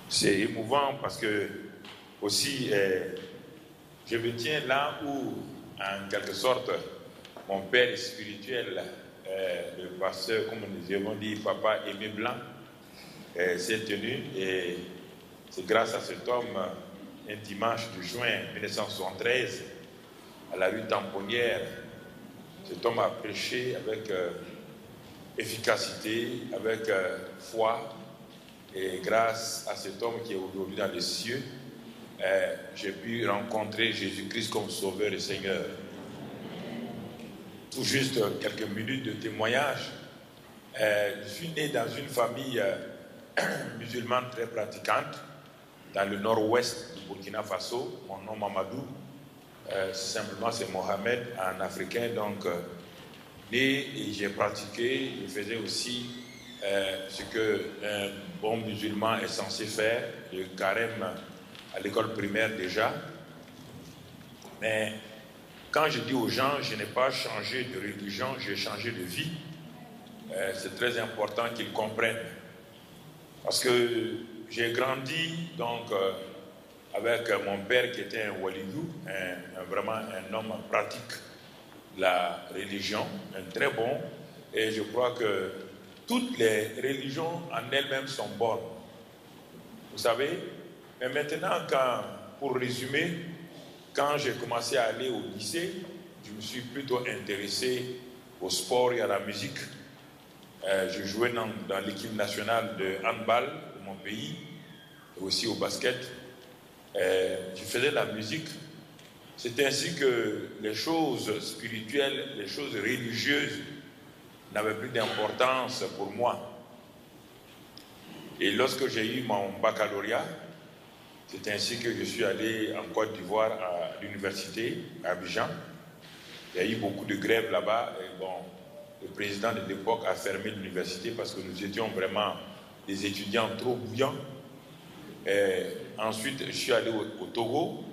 C'est émouvant parce que aussi je me tiens là où, en quelque sorte, mon père spirituel, le pasteur, comme nous avons dit, Papa Aimé Blanc, s'est tenu, et c'est grâce à cet homme, un dimanche de juin 1973, à la rue Tamponnière, cet homme a prêché avec efficacité, avec foi, et grâce à cet homme qui est aujourd'hui dans les cieux, j'ai pu rencontrer Jésus-Christ comme Sauveur et Seigneur. Tout juste quelques minutes de témoignage. Je suis né dans une famille musulmane très pratiquante, dans le nord-ouest du Burkina Faso. Mon nom Mamadou, simplement c'est Mohamed en africain, donc né, et j'ai pratiqué, je faisais aussi ce qu'un bon musulman est censé faire, le carême à l'école primaire déjà. Mais quand je dis aux gens, je n'ai pas changé de religion, j'ai changé de vie, c'est très important qu'ils comprennent. Parce que j'ai grandi donc avec mon père qui était un walidou, vraiment un homme pratique de la religion, un très bon, et je crois que toutes les religions en elles-mêmes sont bonnes. Vous savez, mais maintenant, pour résumer, quand j'ai commencé à aller au lycée, je me suis plutôt intéressé au sport et à la musique. Je jouais dans l'équipe nationale de handball de mon pays, et aussi au basket. Je faisais de la musique. C'est ainsi que les choses spirituelles, les choses religieuses n'avaient plus d'importance pour moi. Et lorsque j'ai eu mon baccalauréat, c'est ainsi que je suis allé en Côte d'Ivoire à l'université, à Abidjan. Il y a eu beaucoup de grèves là-bas. Et bon, le président de l'époque a fermé l'université parce que nous étions vraiment des étudiants trop bouillants. Et ensuite, je suis allé au Togo,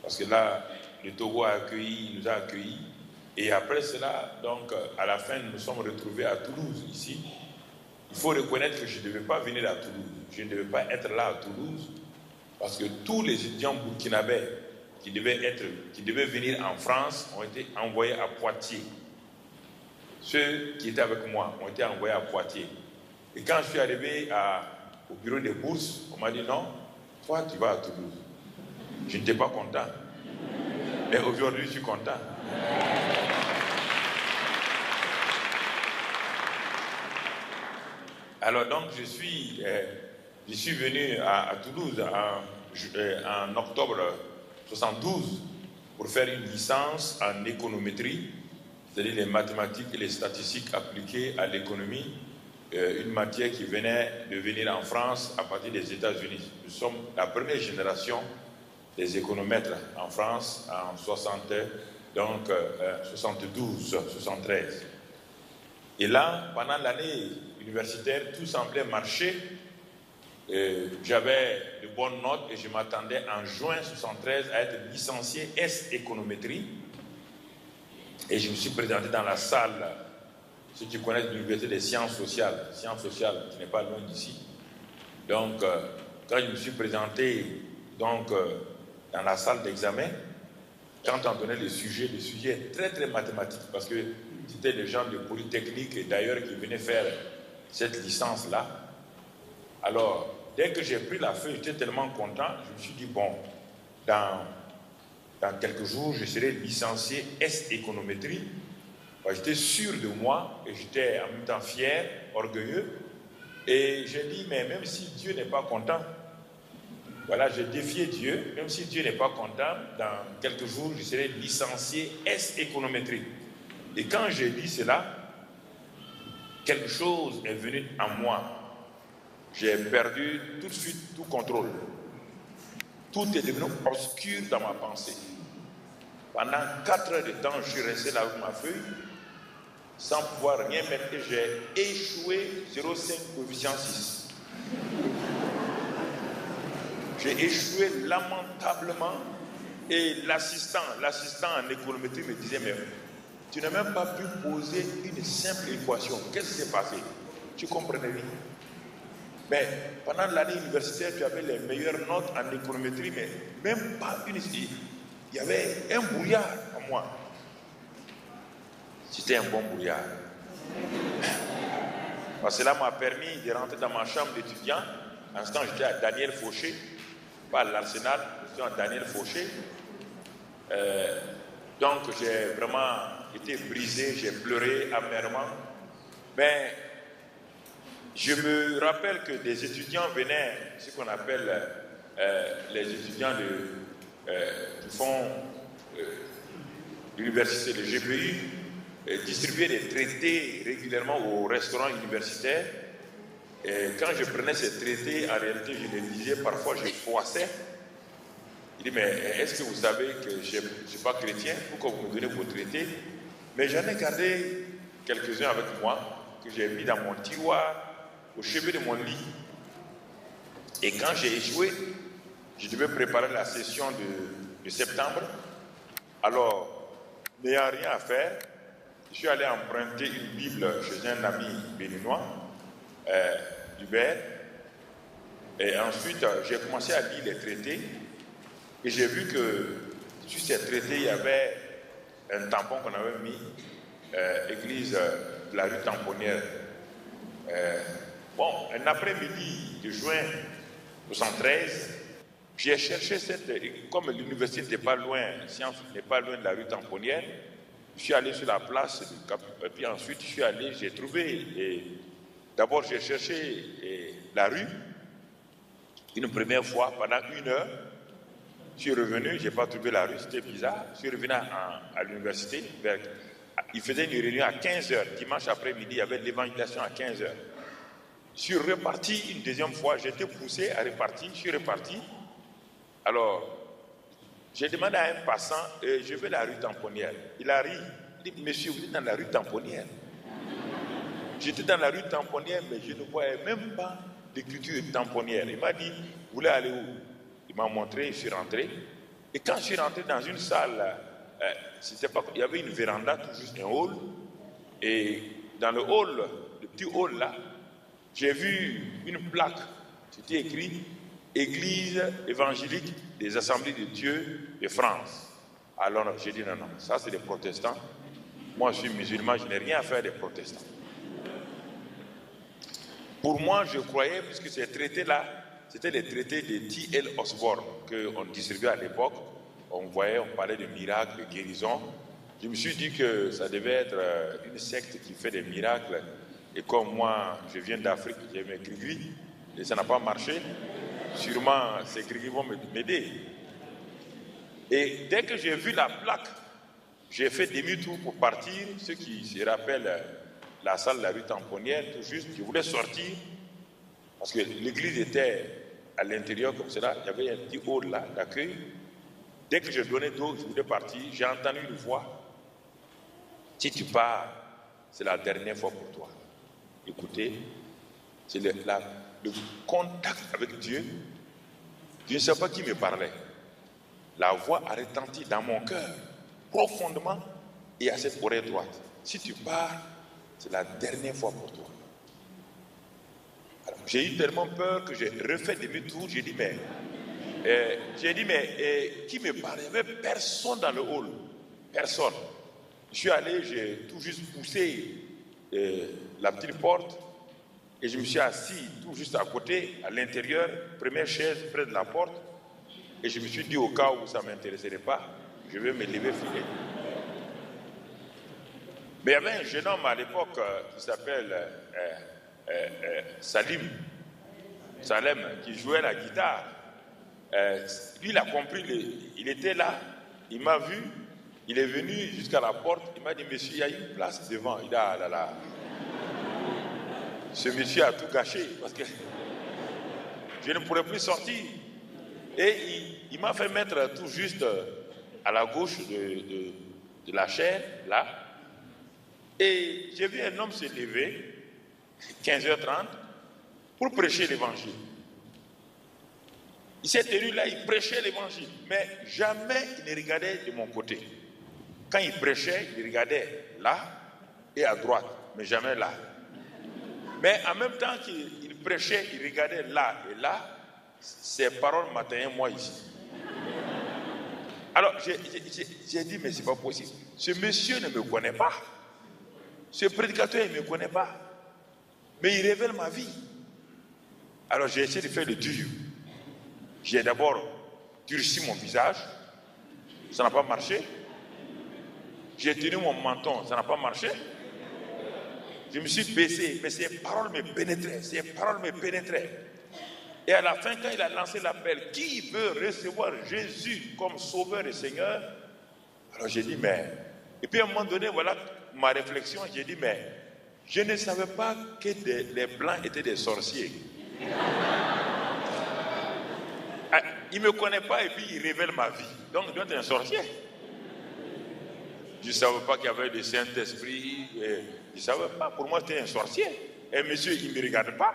parce que là, le Togo nous a accueillis. Et après cela, donc, à la fin, nous nous sommes retrouvés à Toulouse, ici. Il faut reconnaître que je ne devais pas venir à Toulouse. Je ne devais pas être là à Toulouse, parce que tous les étudiants burkinabés qui devaient venir en France ont été envoyés à Poitiers. Ceux qui étaient avec moi ont été envoyés à Poitiers. Et quand je suis arrivé au bureau des bourses, on m'a dit non, toi tu vas à Toulouse. Je n'étais pas content. Mais aujourd'hui je suis content. Alors donc je suis venu à Toulouse en octobre 72 pour faire une licence en économétrie, c'est-à-dire les mathématiques et les statistiques appliquées à l'économie, une matière qui venait de venir en France à partir des États-Unis. Nous sommes la première génération des économètres en France en 72, 73. Et là, pendant l'année universitaire, tout semblait marcher. J'avais de bonnes notes et je m'attendais en juin 73 à être licencié S économétrie. Et je me suis présenté dans la salle, ceux qui connaissent l'université des sciences sociales qui n'est pas loin d'ici. Donc, quand je me suis présenté donc, dans la salle d'examen, quand on donnait des sujets très très mathématiques, parce que c'était des gens de Polytechnique et d'ailleurs qui venaient faire cette licence-là. Alors, dès que j'ai pris la feuille, j'étais tellement content, je me suis dit, bon, dans quelques jours, je serai licencié S économétrie. J'étais sûr de moi et j'étais en même temps fier, orgueilleux. Et j'ai dit, mais même si Dieu n'est pas content, voilà, j'ai défié Dieu, même si Dieu n'est pas content, dans quelques jours, je serai licencié S économétrie. Et quand j'ai dit cela, quelque chose est venu en moi. J'ai perdu tout de suite tout contrôle. Tout est devenu obscur dans ma pensée. Pendant 4 heures de temps, je suis resté là avec ma feuille, sans pouvoir rien mettre, et j'ai échoué 0,5 coefficient 6. J'ai échoué lamentablement, et l'assistant en économétrie me disait, mais tu n'as même pas pu poser une simple équation. Qu'est-ce qui s'est passé? Tu comprenais rien. Mais pendant l'année universitaire, tu avais les meilleures notes en économétrie, mais même pas une idée. Il y avait un brouillard en moi. C'était un bon brouillard. Cela m'a permis de rentrer dans ma chambre d'étudiant. En ce temps, j'étais à Daniel Fauché, pas à l'Arsenal, j'étais à Daniel Fauché. Donc, j'ai vraiment été brisé, j'ai pleuré amèrement. Mais je me rappelle que des étudiants venaient, ce qu'on appelle les étudiants qui font l'université, le GPU, distribuer des traités régulièrement aux restaurants universitaires. Et quand je prenais ces traités, en réalité, je les lisais, parfois je froissais. Il dit, mais est-ce que vous savez que je ne suis pas chrétien? Pourquoi vous me donnez vos traités? Mais j'en ai gardé quelques-uns avec moi, que j'ai mis dans mon tiroir, au chevet de mon lit. Et quand j'ai échoué, je devais préparer la session de septembre. Alors, n'ayant rien à faire, je suis allé emprunter une Bible chez un ami béninois, Hubert. Et ensuite, j'ai commencé à lire les traités. Et j'ai vu que sur ces traités, il y avait un tampon qu'on avait mis, église de la rue Tamponnière. Un après-midi de juin 1973, j'ai cherché comme l'université n'était pas loin, Sciences n'est pas loin de la rue Tamponnière, je suis allé sur la place, et puis ensuite je suis allé, j'ai trouvé, d'abord j'ai cherché la rue, une première fois, pendant 1 heure, je suis revenu, je n'ai pas trouvé la rue, c'était bizarre, je suis revenu à l'université, il faisait une réunion à 15h, dimanche après-midi, il y avait l'évangélisation à 15h. Je suis reparti une deuxième fois, j'ai été poussé à repartir, je suis reparti. Alors, j'ai demandé à un passant, je veux la rue Tamponnière. Il a ri, il dit, monsieur, vous êtes dans la rue Tamponnière. J'étais dans la rue Tamponnière, mais je ne voyais même pas d'écriture Tamponnière. Il m'a dit, vous voulez aller où? Il m'a montré, je suis rentré. Et quand je suis rentré dans une salle, il y avait une véranda, tout juste un hall. Et dans le hall, le petit hall là, j'ai vu une plaque, c'était écrit Église évangélique des Assemblées de Dieu de France. Alors j'ai dit non, ça c'est des protestants. Moi je suis musulman, je n'ai rien à faire des protestants. Pour moi, je croyais, puisque ces traités-là, c'était les traités de T.L. Osborne qu'on distribuait à l'époque. On parlait de miracles, de guérisons. Je me suis dit que ça devait être une secte qui fait des miracles. Et comme moi, je viens d'Afrique, j'ai mes grigris, et ça n'a pas marché, sûrement ces grigris vont m'aider. Et dès que j'ai vu la plaque, j'ai fait demi-tour pour partir. Ceux qui se rappellent la salle de la rue Tamponnière, tout juste, je voulais sortir, parce que l'église était à l'intérieur comme cela, il y avait un petit hall là d'accueil. Dès que je donnais d'eau, je voulais partir, j'ai entendu une voix. Si tu pars, c'est la dernière fois pour toi. Écoutez, c'est le contact avec Dieu. Je ne sais pas qui me parlait. La voix a retenti dans mon cœur, profondément, et à cette oreille droite. Si tu pars, c'est la dernière fois pour toi. Alors, j'ai eu tellement peur que j'ai refait demi-tour. J'ai dit, mais qui me parlait? Il n'y avait personne dans le hall. Personne. Je suis allé, j'ai tout juste poussé la petite porte et je me suis assis tout juste à côté, à l'intérieur, première chaise près de la porte, et je me suis dit au cas où ça ne m'intéresserait pas, je vais me lever filer. Mais il y avait un jeune homme à l'époque qui s'appelle Salem, qui jouait la guitare. Lui, il a compris, il était là, il m'a vu, il est venu jusqu'à la porte, il m'a dit, monsieur, il y a une place devant. Il a, ah là. Ce monsieur a tout gâché parce que je ne pourrais plus sortir. Et il m'a fait mettre tout juste à la gauche de la chaire, là. Et j'ai vu un homme se lever, 15h30, pour prêcher l'évangile. Il s'est tenu là, il prêchait l'évangile, mais jamais il ne regardait de mon côté. Quand il prêchait, il regardait là et à droite, mais jamais là. Mais en même temps qu'il prêchait, il regardait là et là. Ses paroles m'atteignaient moi ici. Alors j'ai dit, mais c'est pas possible. Ce monsieur ne me connaît pas. Ce prédicateur, il ne me connaît pas. Mais il révèle ma vie. Alors j'ai essayé de faire le dur. J'ai d'abord durci mon visage. Ça n'a pas marché. J'ai tenu mon menton. Ça n'a pas marché. Je me suis baissé. Mais ces paroles me pénétraient. Ces paroles me pénétraient. Et à la fin, quand il a lancé l'appel, qui veut recevoir Jésus comme sauveur et Seigneur? Alors j'ai dit, mais... Et puis à un moment donné, voilà ma réflexion, j'ai dit, mais je ne savais pas que les Blancs étaient des sorciers. Il ne me connaît pas et puis il révèle ma vie. Donc il doit être un sorcier. Je ne savais pas qu'il y avait le Saint-Esprit. Je ne savais pas. Pour moi, c'était un sorcier. Et monsieur, il ne me regarde pas.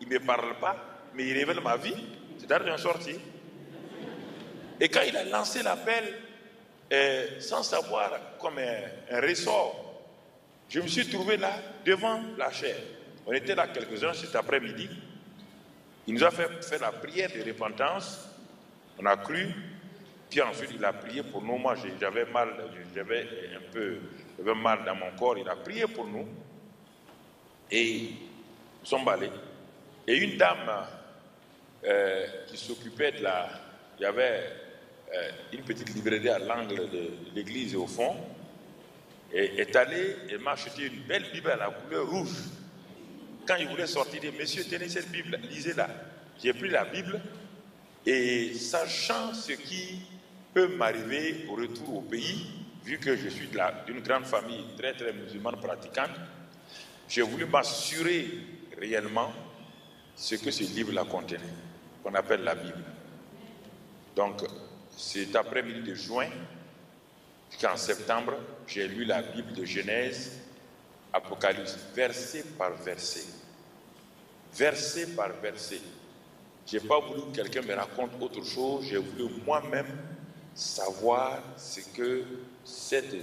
Il ne me parle pas. Mais il révèle ma vie, c'est-à-dire un sorcier. Et quand il a lancé l'appel, sans savoir, comme un ressort, je me suis trouvé là, devant la chaire. On était là quelques-uns cet après-midi. Il nous a fait la prière de repentance. On a cru. Puis ensuite, il a prié pour nous. Moi, j'avais mal dans mon corps. Il a prié pour nous. Et nous sommes allés. Et une dame qui s'occupait de la... Il y avait une petite librairie à l'angle de l'église et au fond. Et est allée et m'a acheté une belle Bible à la couleur rouge. Quand il voulait sortir, il dit, monsieur, tenez cette Bible, lisez-la. J'ai pris la Bible et sachant ce qui peut m'arriver au retour au pays, vu que je suis d'une grande famille très très musulmane pratiquante, j'ai voulu m'assurer réellement ce que ce livre-là contenait, qu'on appelle la Bible. Donc, cet après-midi de juin, jusqu'en septembre, j'ai lu la Bible de Genèse, Apocalypse, verset par verset. Verset par verset. Je n'ai pas voulu que quelqu'un me raconte autre chose, j'ai voulu moi-même savoir ce que cette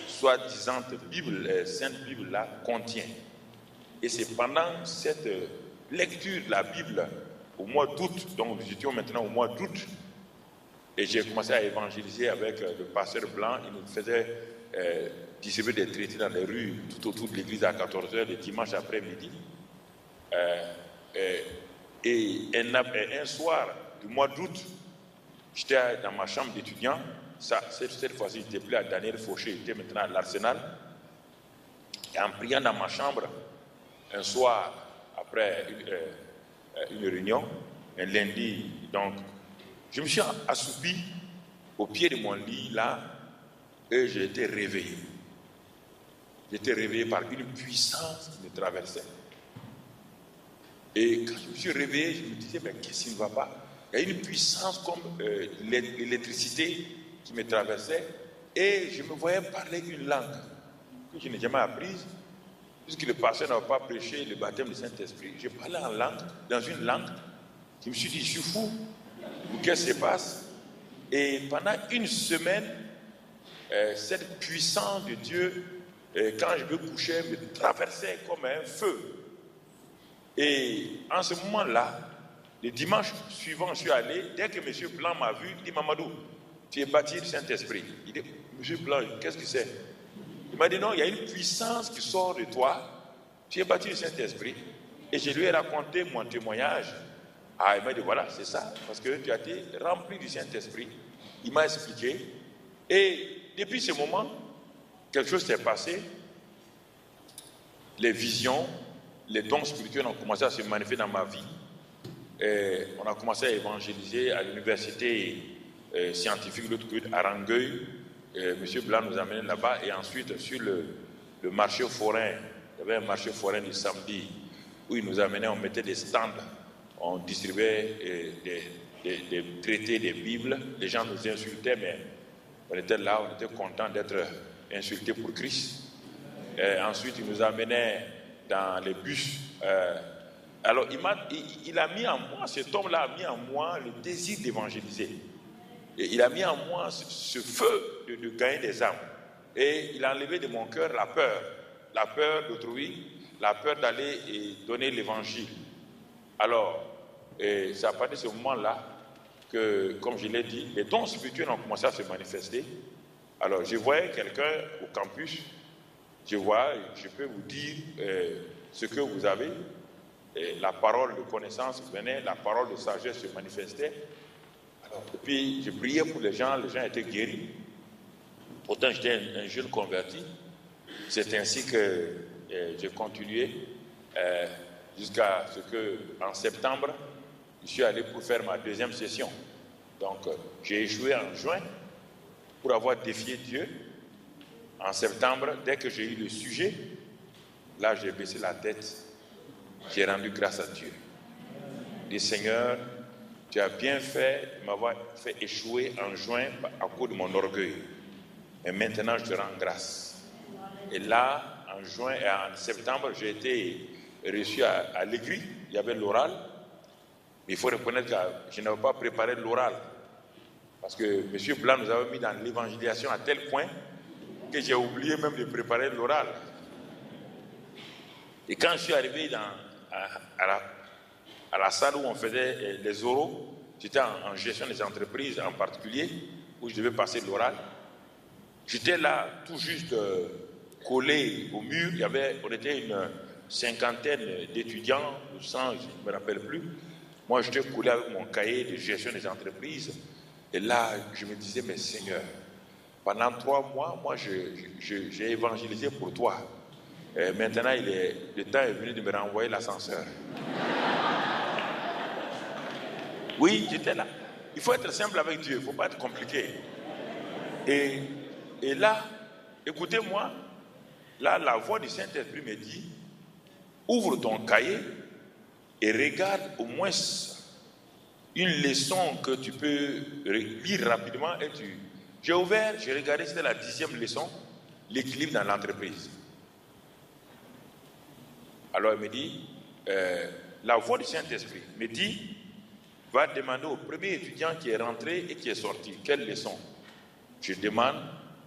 soi-disant Bible, Sainte Bible-là contient. Et c'est pendant cette lecture de la Bible au mois d'août, donc nous étions maintenant au mois d'août, et j'ai commencé à évangéliser avec le pasteur blanc. Il nous faisait distribuer des traités dans les rues tout autour de l'église à 14h le dimanche après-midi. Et un soir du mois d'août, j'étais dans ma chambre d'étudiant. Cette fois-ci, j'étais plus à Daniel Fauché, j'étais maintenant à l'Arsenal. Et en priant dans ma chambre, un soir, après une réunion, un lundi, donc, je me suis assoupi au pied de mon lit, là, et j'ai été réveillé. J'étais réveillé par une puissance qui me traversait. Et quand je me suis réveillé, je me disais, mais qu'est-ce qui ne va pas? Il y a une puissance comme l'électricité qui me traversait, et je me voyais parler une langue que je n'ai jamais apprise, puisque le pasteur n'avait pas prêché le baptême du Saint-Esprit. Je parlais en langue, dans une langue. Je me suis dit, je suis fou. Qu'est-ce qui se passe? Et pendant une semaine, cette puissance de Dieu, quand je me couchais, me traversait comme un feu. Et en ce moment-là, le dimanche suivant, je suis allé, dès que M. Blanc m'a vu, il dit, Mamadou, tu es baptisé du Saint-Esprit. Il dit, M. Blanc, qu'est-ce que c'est? Il m'a dit, non, il y a une puissance qui sort de toi, tu es baptisé du Saint-Esprit. Et je lui ai raconté mon témoignage. Ah, il m'a dit, voilà, c'est ça, parce que tu as été rempli du Saint-Esprit. Il m'a expliqué. Et depuis ce moment, quelque chose s'est passé. Les visions, les dons spirituels ont commencé à se manifester dans ma vie. Et on a commencé à évangéliser à l'université scientifique de l'autre côté, à Rangueil. Monsieur Blanc nous a amenés là-bas. Et ensuite, sur le marché forain, il y avait un marché forain du samedi où il nous amenait, on mettait des stands. On distribuait des traités, des Bibles. Les gens nous insultaient, mais on était là, on était contents d'être insultés pour Christ. Ensuite, il nous amenait dans les bus. Alors, il a mis en moi, cet homme-là a mis en moi le désir d'évangéliser. Et il a mis en moi ce feu de gagner des âmes. Et il a enlevé de mon cœur la peur d'autrui, la peur d'aller et donner l'évangile. Alors, c'est à partir de ce moment-là que, comme je l'ai dit, les dons spirituels ont commencé à se manifester. Alors, je voyais quelqu'un au campus, je peux vous dire ce que vous avez. La parole de connaissance venait, la parole de sagesse se manifestait. Alors, et puis, je priais pour les gens étaient guéris. Pourtant, j'étais un jeune converti. C'est ainsi que j'ai continué jusqu'à ce que, en septembre, je suis allé pour faire ma deuxième session. Donc, j'ai échoué en juin pour avoir défié Dieu. En septembre, dès que j'ai eu le sujet, là, j'ai baissé la tête. J'ai rendu grâce à Dieu. Dit Seigneur, tu as bien fait de m'avoir fait échouer en juin à cause de mon orgueil. Et maintenant, je te rends grâce. Et là, en juin et en septembre, j'ai été reçu à l'Aigri. Il y avait l'oral. Mais il faut reconnaître que je n'avais pas préparé l'oral. Parce que M. Blanc nous avait mis dans l'évangélisation à tel point que j'ai oublié même de préparer l'oral. Et quand je suis arrivé à la salle où on faisait les oraux, j'étais en gestion des entreprises en particulier, où je devais passer l'oral. J'étais là, tout juste collé au mur. On était une cinquantaine d'étudiants, 100, je ne me rappelle plus. Moi, j'étais collé avec mon cahier de gestion des entreprises. Et là, je me disais, mais Seigneur, pendant 3 mois, moi, j'ai évangélisé pour toi. Et maintenant, le temps est venu de me renvoyer l'ascenseur. Oui, j'étais là. Il faut être simple avec Dieu, il ne faut pas être compliqué. Et là, écoutez-moi, là, la voix du Saint-Esprit me dit, ouvre ton cahier et regarde au moins une leçon que tu peux lire rapidement. J'ai ouvert, j'ai regardé, c'était la 10e leçon, l'équilibre dans l'entreprise. Alors il me dit, la voix du Saint-Esprit me dit, va demander au premier étudiant qui est rentré et qui est sorti, quelle leçon? Je demande,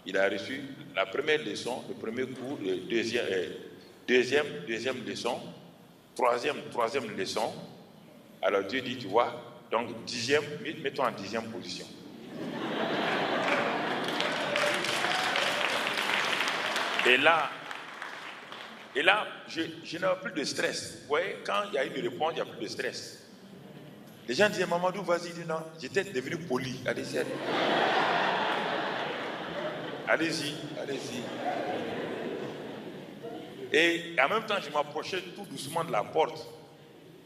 il a reçu la première leçon, le premier cours, le deuxième leçon, troisième leçon. Alors Dieu dit, tu vois, donc 10e, mets-toi en 10e position. Et là, je n'avais plus de stress. Vous voyez, quand il y a une réponse, il n'y a plus de stress. Les gens disaient, Mamadou, vas-y, dis non. J'étais devenu poli. Allez-y. Et en même temps, je m'approchais tout doucement de la porte.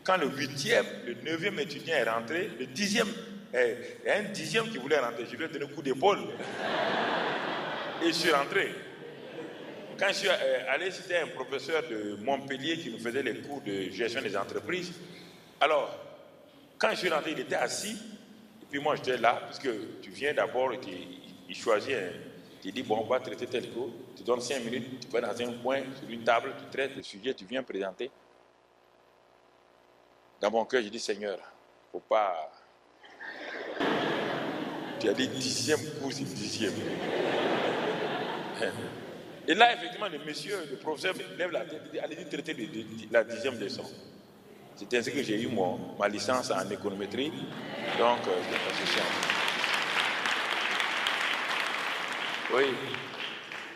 Quand le 8e, le 9e étudiant est rentré, le 10e, il y a un 10e qui voulait rentrer. Je lui ai donné un coup d'épaule. Et je suis rentré. Quand je suis allé, c'était un professeur de Montpellier qui nous faisait les cours de gestion des entreprises. Alors, quand je suis rentré, il était assis. Et puis moi, j'étais là, parce que tu viens d'abord et il choisit, tu dis, bon, on va traiter tel cours. Tu donnes 5 minutes, tu vas dans un coin, sur une table, tu traites le sujet, tu viens présenter. Dans mon cœur, je dis, Seigneur, faut pas... Tu as dit 10e cours, c'est 10e. Et là, effectivement, le professeur lève la tête et dit, allez-y traiter la 10e leçon. C'est ainsi que j'ai eu ma licence en économétrie. Donc, oui.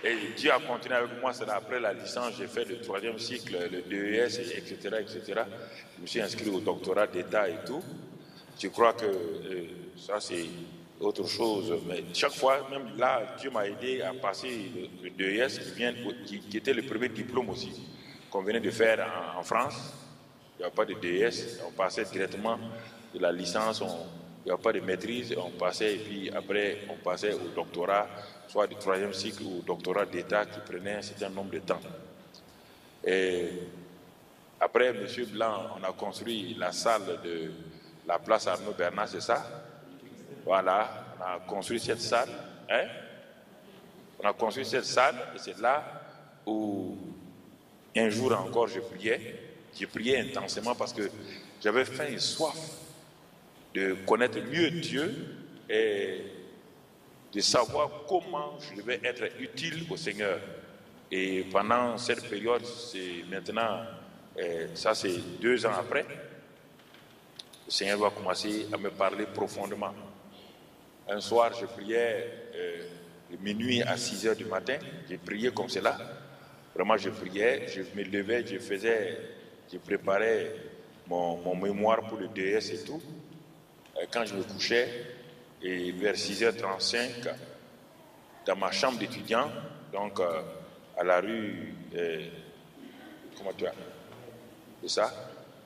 Et Dieu a continué avec moi. C'est après la licence, j'ai fait le 3e cycle, le DES, etc., etc. Je me suis inscrit au doctorat d'État et tout. Je crois que ça, c'est autre chose. Mais chaque fois, même là, Dieu m'a aidé à passer le DES qui était le premier diplôme aussi qu'on venait de faire en France. Il n'y a pas de DES, on passait directement de la licence, il n'y a pas de maîtrise, on passait et puis après on passait au doctorat, soit du 3e cycle ou au doctorat d'État qui prenait un certain nombre de temps. Et après, M. Blanc, on a construit la salle de la place Arnaud Bernard, c'est ça? Voilà, on a construit cette salle. On a construit cette salle et c'est là où un jour encore je priais intensément parce que j'avais faim et soif de connaître mieux Dieu et de savoir comment je devais être utile au Seigneur. Et pendant cette période, c'est maintenant, ça c'est 2 ans après, le Seigneur va commencer à me parler profondément. Un soir, je priais de minuit à 6 heures du matin. J'ai prié comme cela. Vraiment, je priais, je me levais, je préparais mon mémoire pour le DS et tout. Quand je me couchais, et vers 6h35, dans ma chambre d'étudiant, donc à la rue, comment tu as, c'est ça?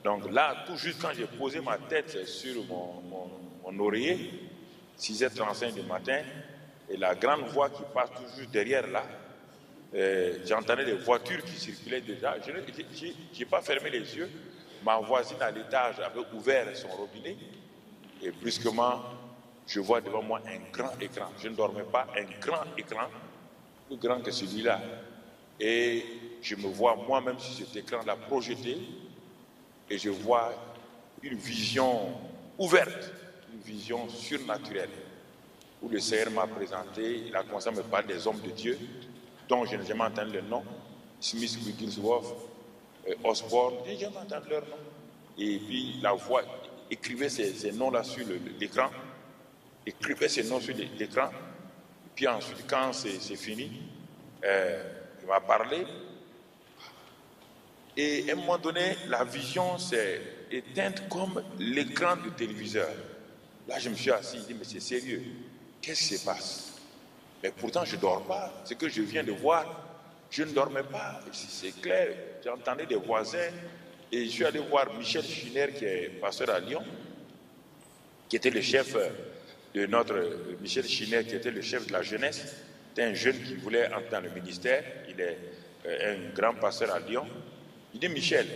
Donc là, tout juste quand j'ai posé ma tête sur mon oreiller, 6h35 du matin, et la grande voix qui passe toujours derrière là, j'entendais des voitures qui circulaient déjà. Je n'ai pas fermé les yeux. Ma voisine à l'étage avait ouvert son robinet et brusquement, je vois devant moi un grand écran. Je ne dormais pas, un grand écran, plus grand que celui-là. Et je me vois moi-même sur cet écran-là projeté et je vois une vision ouverte, une vision surnaturelle où le Seigneur m'a présenté. Il a commencé à me parler des hommes de Dieu dont je n'ai jamais entendu le nom, Smith, Wigglesworth, Osborne, je n'ai jamais entendu leur nom. Et puis la voix écrivait ces noms-là sur l'écran, écrivait ces noms sur l'écran. Puis ensuite, quand c'est fini, il m'a parlé. Et à un moment donné, la vision s'est éteinte comme l'écran du téléviseur. Là, je me suis assis, je dis, mais c'est sérieux, qu'est-ce qui se passe? Mais pourtant, je ne dors pas. Ce que je viens de voir, je ne dormais pas. C'est clair, j'entendais des voisins. Et je suis allé voir Michel Chiner, qui est pasteur à Lyon, qui était le chef de Michel Chiner, qui était le chef de la jeunesse. C'était un jeune qui voulait entrer dans le ministère. Il est un grand pasteur à Lyon. Il dit, Michel,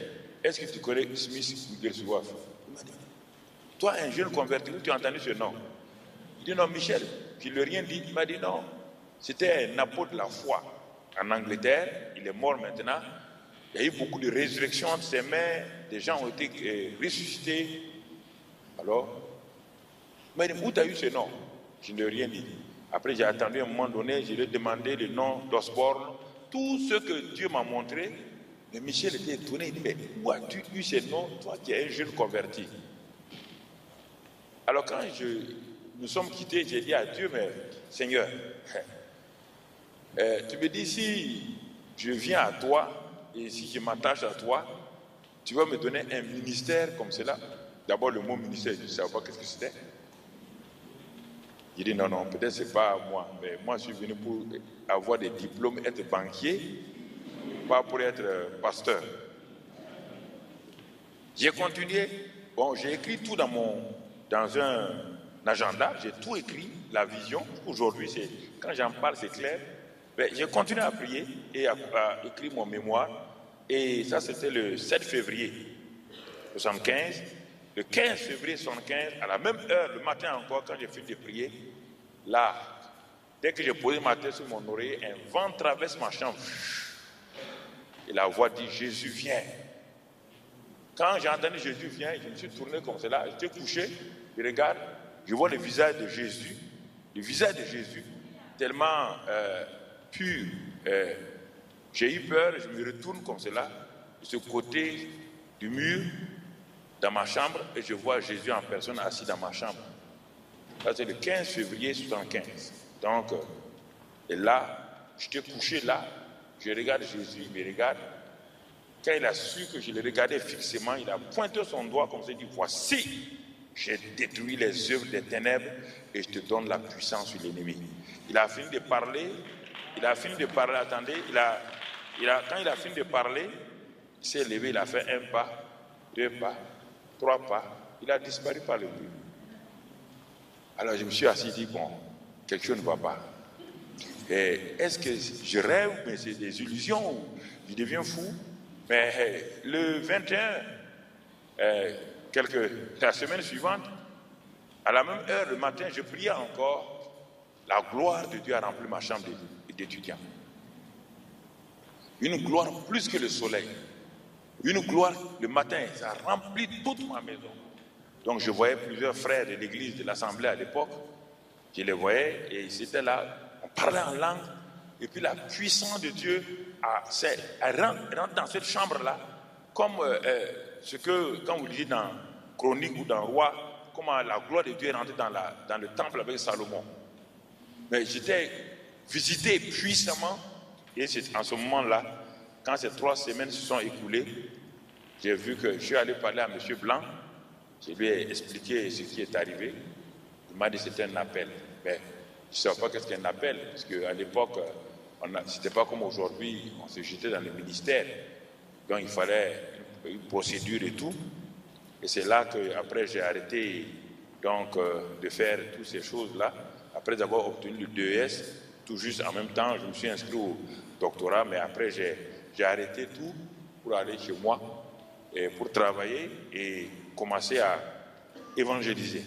est-ce que tu connais Smith Wigglesworth? Il m'a dit, toi, un jeune converti, où tu as entendu ce nom? Il dit, non, Michel, je ne lui ai rien dit. Il m'a dit, non. C'était un apôtre de la foi en Angleterre, il est mort maintenant. Il y a eu beaucoup de résurrections entre ses mains, des gens ont été ressuscités. Alors, il m'a dit, où tu as eu ce nom? Je ne lui ai rien dit. Après, j'ai attendu un moment donné, je lui ai demandé le nom d'Osborne, tout ce que Dieu m'a montré. Mais Michel était étonné, il dit, mais où as-tu eu ce nom, toi qui es un jeune converti? Alors quand nous sommes quittés, j'ai dit à Dieu, mais Seigneur, tu me dis, si je viens à toi et si je m'attache à toi, tu vas me donner un ministère comme cela. D'abord, le mot ministère, je ne savais pas qu'est-ce que c'était. Il dit, non, peut-être ce n'est pas moi, mais moi je suis venu pour avoir des diplômes, être banquier, pas pour être pasteur. J'ai continué, j'ai écrit tout dans un agenda, j'ai tout écrit, la vision. Aujourd'hui, quand j'en parle, c'est clair. Mais j'ai continué à prier et à écrire mon mémoire. Et ça, c'était le 7 février 1975. Le 15 février 1975, à la même heure, le matin encore, quand j'ai fini de prier, là, dès que j'ai posé ma tête sur mon oreiller, un vent traverse ma chambre. Et la voix dit, Jésus vient. Quand j'ai entendu Jésus vient, je me suis tourné comme cela, j'étais couché, je regarde, je vois le visage de Jésus, tellement pur. J'ai eu peur, je me retourne comme cela, de ce côté du mur, dans ma chambre, et je vois Jésus en personne assis dans ma chambre. Ça, c'est le 15 février 1975. Donc, et là, j'étais couché là, je regarde Jésus, il me regarde. Quand il a su que je le regardais fixement, il a pointé son doigt comme ça, il dit, voici, j'ai détruit les œuvres des ténèbres et je te donne la puissance sur l'ennemi. Il a fini de parler, attendez, quand il a fini de parler, il s'est levé, il a fait 1 pas, 2 pas, 3 pas, il a disparu par le mur. Alors je me suis assis, dit, bon, quelque chose ne va pas. Est-ce que je rêve, mais c'est des illusions, ou je deviens fou? Mais le 21, la semaine suivante, à la même heure, le matin, je priais encore. La gloire de Dieu a rempli ma chambre d'étudiant. Une gloire plus que le soleil. Une gloire le matin, ça a rempli toute ma maison. Donc je voyais plusieurs frères de l'église, de l'assemblée à l'époque. Je les voyais et ils étaient là, on parlait en langue. Et puis la puissance de Dieu elle rentre dans cette chambre-là, comme ce que, quand vous lisez dans Chroniques ou dans Roi, comment la gloire de Dieu est rentrée dans le temple avec Salomon. Mais j'étais visité puissamment, et c'est en ce moment-là, quand ces 3 semaines se sont écoulées, j'ai vu que je suis allé parler à M. Blanc, je lui ai expliqué ce qui est arrivé. Il m'a dit que c'était un appel. Mais je ne sais pas qu'est-ce qu'un appel, parce qu'à l'époque, c'était pas comme aujourd'hui, on se jetait dans le ministère. Donc il fallait une procédure et tout. Et c'est là qu'après j'ai arrêté donc, de faire toutes ces choses-là. Après avoir obtenu le DES, tout juste en même temps, je me suis inscrit au doctorat, mais après j'ai arrêté tout pour aller chez moi et pour travailler et commencer à évangéliser.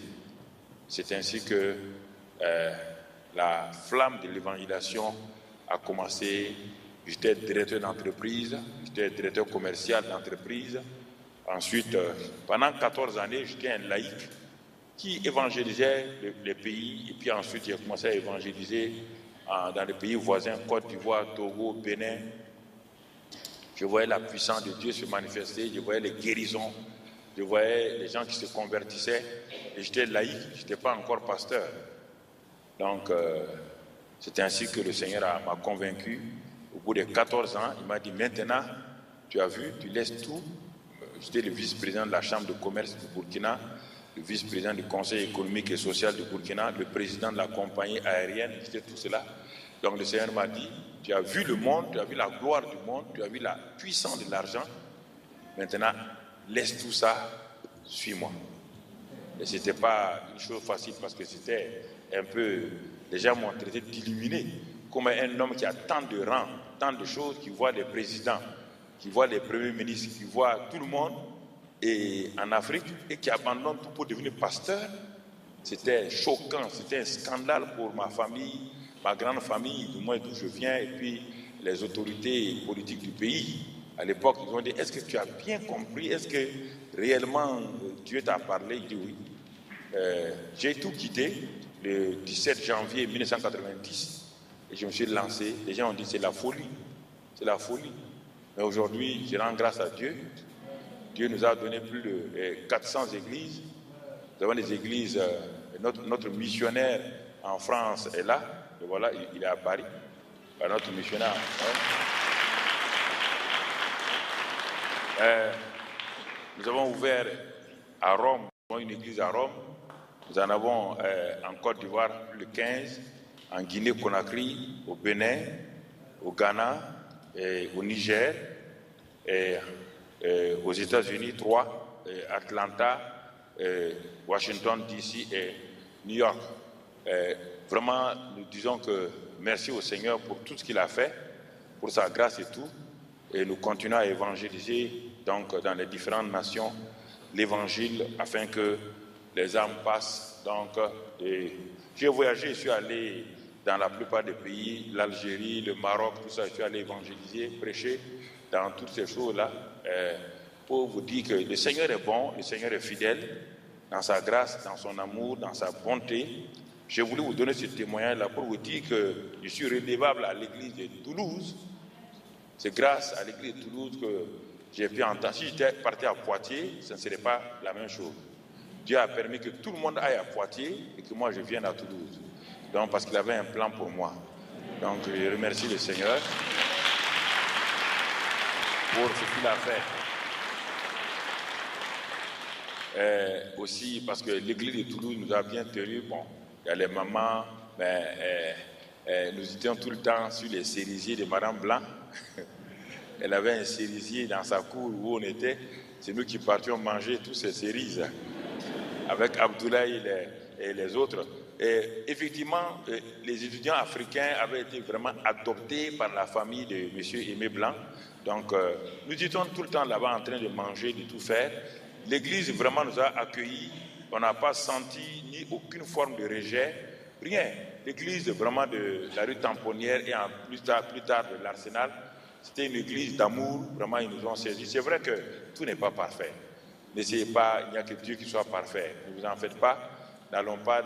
C'est ainsi que la flamme de l'évangélisation a commencé. J'étais directeur d'entreprise, j'étais directeur commercial d'entreprise. Ensuite, pendant 14 années, j'étais un laïc qui évangélisait les pays. Et puis ensuite, j'ai commencé à évangéliser dans les pays voisins, Côte d'Ivoire, Togo, Bénin. Je voyais la puissance de Dieu se manifester, je voyais les guérisons, je voyais les gens qui se convertissaient. Et j'étais laïc, je n'étais pas encore pasteur. Donc, c'est ainsi que le Seigneur m'a convaincu. Au bout de 14 ans, il m'a dit, maintenant, tu as vu, tu laisses tout. J'étais le vice-président de la Chambre de commerce du Burkina, le vice-président du Conseil économique et social du Burkina, le président de la compagnie aérienne, j'étais tout cela. Donc le Seigneur m'a dit, tu as vu le monde, tu as vu la gloire du monde, tu as vu la puissance de l'argent. Maintenant, laisse tout ça, suis-moi. Et ce n'était pas une chose facile parce que c'était un peu... Les gens m'ont traité d'illuminé, comme un homme qui a tant de rangs, tant de choses, qui voit les présidents, qui voit les premiers ministres, qui voit tout le monde et en Afrique et qui abandonne tout pour devenir pasteur. C'était choquant, c'était un scandale pour ma famille, ma grande famille, du moins d'où je viens, et puis les autorités politiques du pays. À l'époque, ils ont dit, est-ce que tu as bien compris? Est-ce que réellement Dieu t'a parlé? Il dit oui. J'ai tout quitté le 17 janvier 1990 et je me suis lancé. Les gens ont dit, c'est la folie. C'est la folie. Mais aujourd'hui, je rends grâce à Dieu. Dieu nous a donné plus de 400 églises. Nous avons des églises. Notre missionnaire en France est là. Et voilà, il est à Paris. Notre missionnaire. Nous avons ouvert à Rome, une église à Rome. Nous en avons en Côte d'Ivoire plus de 15, en Guinée-Conakry, au Bénin, au Ghana, et au Niger, et aux États-Unis 3, Atlanta, Washington DC et New York. Vraiment, nous disons que merci au Seigneur pour tout ce qu'il a fait, pour sa grâce et tout. Et nous continuons à évangéliser donc, dans les différentes nations l'évangile afin que les âmes passent. Donc, j'ai voyagé, je suis allé dans la plupart des pays, l'Algérie, le Maroc, tout ça, je suis allé évangéliser, prêcher dans toutes ces choses-là pour vous dire que le Seigneur est bon, le Seigneur est fidèle dans sa grâce, dans son amour, dans sa bonté. J'ai voulu vous donner ce témoignage-là pour vous dire que je suis redevable à l'église de Toulouse. C'est grâce à l'église de Toulouse que j'ai pu entendre. Si j'étais parti à Poitiers, ce ne serait pas la même chose. Dieu a permis que tout le monde aille à Poitiers et que moi je vienne à Toulouse. Donc parce qu'il avait un plan pour moi. Donc je remercie le Seigneur pour ce qu'il a fait. Aussi parce que l'église de Toulouse nous a bien tenus. Bon, il y a les mamans, nous étions tout le temps sur les cerisiers de Madame Blanc. Elle avait un cerisier dans sa cour où on était. C'est nous qui partions manger tous ces cerises avec Abdoulaye et les autres. Et effectivement, les étudiants africains avaient été vraiment adoptés par la famille de M. Aimé Blanc. Donc, nous étions tout le temps là-bas en train de manger, de tout faire. L'église vraiment nous a accueillis. On n'a pas senti ni aucune forme de rejet, rien. L'église vraiment de la rue Tamponnière et plus tard de l'Arsenal, c'était une église d'amour. Vraiment, ils nous ont saisis. C'est vrai que tout n'est pas parfait. N'essayez pas, il n'y a que Dieu qui soit parfait. Ne vous en faites pas. N'allons pas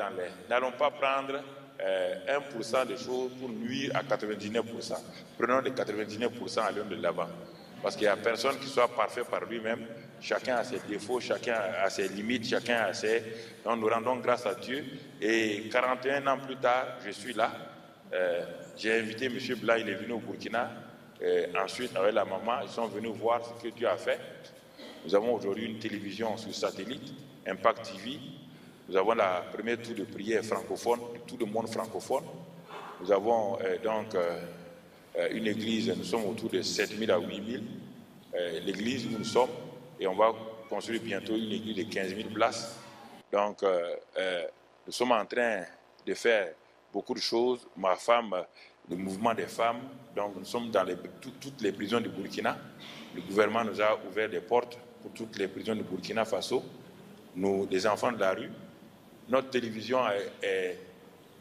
prendre 1% de choses pour nuire à 99%. Prenons les 99%, allons de l'avant. parce qu'il n'y a personne qui soit parfait par lui-même. Chacun a ses défauts, chacun a ses limites, chacun a ses... Donc nous rendons grâce à Dieu. Et 41 ans plus tard, je suis là. J'ai invité M. Bla, il est venu au Burkina. Ensuite, avec la maman, ils sont venus voir ce que Dieu a fait. Nous avons aujourd'hui une télévision sur satellite, Impact TV. Nous avons la première tour de prière francophone, tout le monde francophone. Nous avons une église, nous sommes autour de 7 000 à 8 000. L'église où nous sommes, et on va construire bientôt une église de 15 000 places. Donc, nous sommes en train de faire beaucoup de choses. Ma femme, le mouvement des femmes, donc nous sommes dans toutes les prisons du Burkina. Le gouvernement nous a ouvert des portes pour toutes les prisons du Burkina Faso. Nous, les enfants de la rue, notre télévision est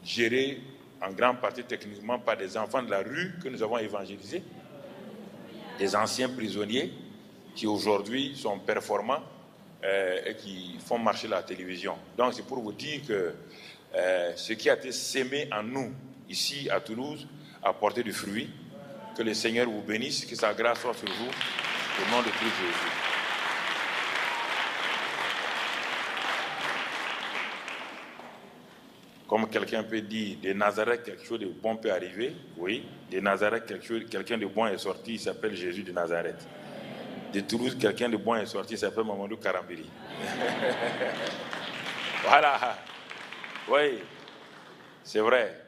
gérée en grande partie techniquement par des enfants de la rue que nous avons évangélisés, des anciens prisonniers qui aujourd'hui sont performants et qui font marcher la télévision. Donc c'est pour vous dire que ce qui a été sémé en nous, ici à Toulouse, a porté du fruit. Que le Seigneur vous bénisse, que sa grâce soit sur vous, au nom de Christ Jésus. Comme quelqu'un peut dire, de Nazareth, quelque chose de bon peut arriver. Oui, de Nazareth, quelqu'un de bon est sorti, il s'appelle Jésus de Nazareth. De Toulouse, quelqu'un de bon est sorti, il s'appelle Mamadou Karambiri. Voilà. Oui, c'est vrai.